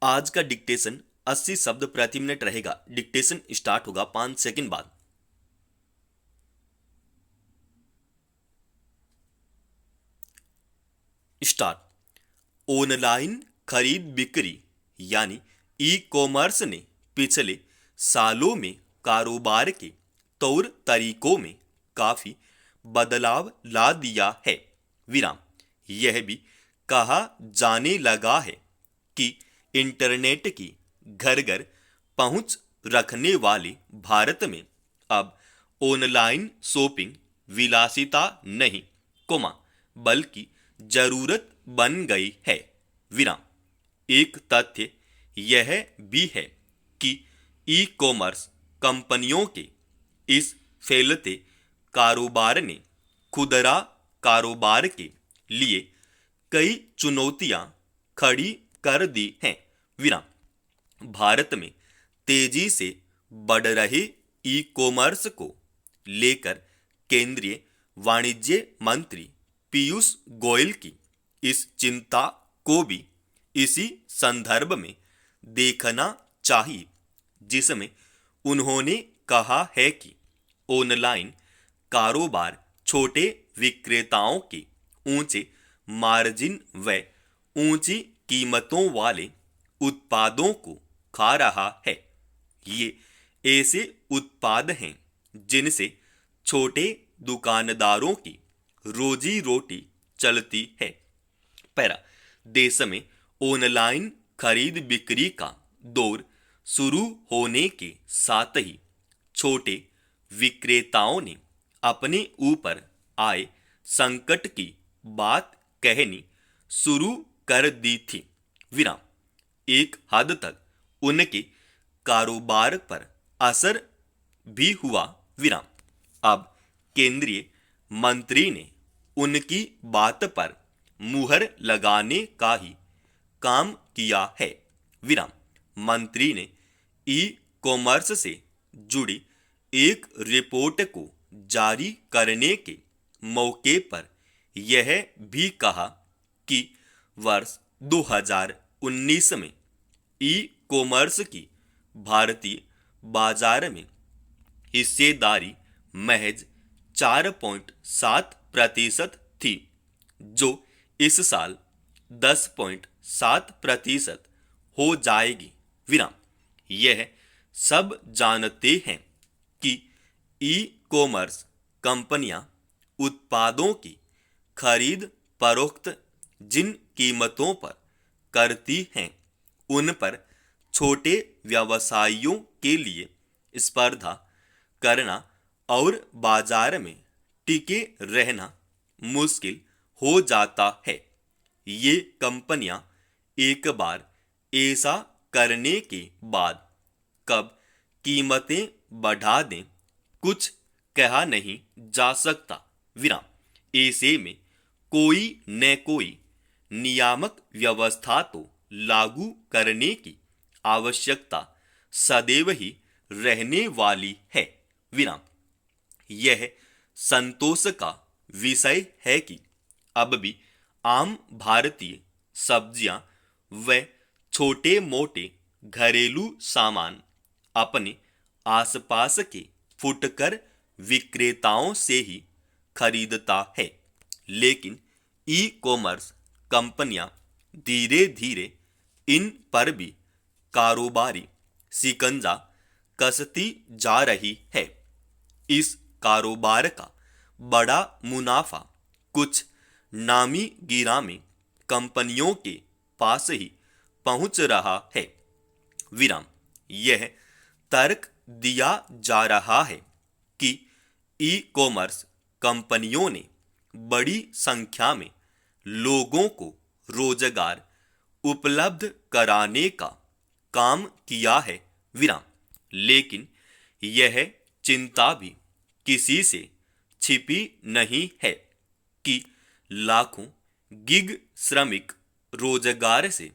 आज का डिक्टेशन 80 शब्द प्रति मिनट रहेगा। डिक्टेशन स्टार्ट होगा 5 सेकंड बाद। स्टार्ट। ऑनलाइन खरीद बिक्री यानी ई कॉमर्स ने पिछले सालों में कारोबार के तौर तरीकों में काफी बदलाव ला दिया है। विराम। यह भी कहा जाने लगा है कि इंटरनेट की घर घर पहुंच रखने वाले भारत में अब ऑनलाइन शॉपिंग विलासिता नहीं कोमा बल्कि जरूरत बन गई है। विराम। एक तथ्य यह भी है कि ई कॉमर्स कंपनियों के इस फैलते कारोबार ने खुदरा कारोबार के लिए कई चुनौतियां खड़ी कर दी हैं। विराम। भारत में तेजी से बढ़ रहे ई कॉमर्स को लेकर केंद्रीय वाणिज्य मंत्री पीयूष गोयल की इस चिंता को भी इसी संदर्भ में देखना चाहिए, जिसमें उन्होंने कहा है कि ऑनलाइन कारोबार छोटे विक्रेताओं के ऊंचे मार्जिन व ऊंची कीमतों वाले उत्पादों को खा रहा है। ये ऐसे उत्पाद हैं जिनसे छोटे दुकानदारों की रोजी रोटी चलती है। पैरा। देश में ऑनलाइन खरीद बिक्री का दौर शुरू होने के साथ ही छोटे विक्रेताओं ने अपने ऊपर आए संकट की बात कहनी शुरू कर दी थी। विराम। एक हद तक उनके कारोबार पर असर भी हुआ। विराम। अब केंद्रीय मंत्री ने उनकी बात पर मुहर लगाने का ही काम किया है। विराम। मंत्री ने ई कॉमर्स से जुड़ी एक रिपोर्ट को जारी करने के मौके पर यह भी कहा कि वर्ष 2019 में ई कॉमर्स की भारतीय बाजार में हिस्सेदारी महज 4.7% थी, जो इस साल 10.7% हो जाएगी। विराम। यह सब जानते हैं कि ई कॉमर्स कंपनियां उत्पादों की खरीद फरोख्त जिन कीमतों पर करती हैं, उन पर छोटे व्यवसायियों के लिए स्पर्धा करना और बाजार में टिके रहना मुश्किल हो जाता है। ये कंपनियां एक बार ऐसा करने के बाद कब कीमतें बढ़ा दें, कुछ कहा नहीं जा सकता। विराम। ऐसे में कोई न कोई नियामक व्यवस्था तो लागू करने की आवश्यकता सदैव ही रहने वाली है। विराम। यह संतोष का विषय है कि अब भी आम भारतीय सब्जियां व छोटे मोटे घरेलू सामान अपने आसपास के फुटकर विक्रेताओं से ही खरीदता है, लेकिन ई कॉमर्स कंपनियां धीरे धीरे इन पर भी कारोबारी शिकंजा कसती जा रही है। इस कारोबार का बड़ा मुनाफा कुछ नामी गिरामी कंपनियों के पास ही पहुंच रहा है। विराम। यह तर्क दिया जा रहा है कि ई कॉमर्स कंपनियों ने बड़ी संख्या में लोगों को रोजगार उपलब्ध कराने का काम किया है। विराम। लेकिन यह चिंता भी किसी से छिपी नहीं है कि लाखों गिग श्रमिक रोजगार से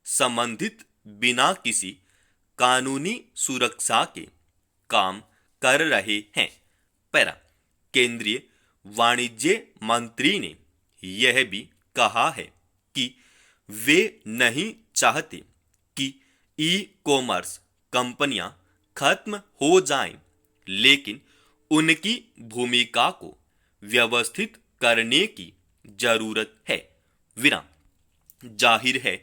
संबंधित बिना किसी कानूनी सुरक्षा के काम कर रहे हैं। पैरा। केंद्रीय वाणिज्य मंत्री ने यह भी कहा है कि वे नहीं चाहते कि ई कॉमर्स कंपनियां खत्म हो जाएं, लेकिन उनकी भूमिका को व्यवस्थित करने की जरूरत है। विराम। जाहिर है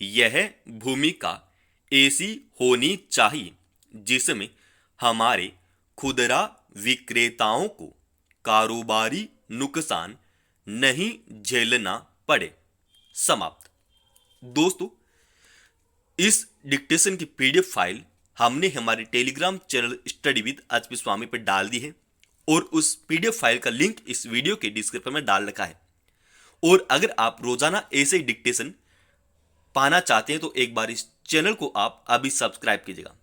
यह भूमिका ऐसी होनी चाहिए जिसमें हमारे खुदरा विक्रेताओं को कारोबारी नुकसान नहीं झेलना पड़े। समाप्त। दोस्तों, इस डिक्टेशन की पीडीएफ फाइल हमने हमारे Telegram channel study with HP Swami पर डाल दी है और उस पीडीएफ फाइल का लिंक इस वीडियो के डिस्क्रिप्शन में डाल रखा है। और अगर आप रोजाना ऐसे डिक्टेशन पाना चाहते हैं तो एक बार इस चैनल को आप अभी सब्सक्राइब कीजिएगा।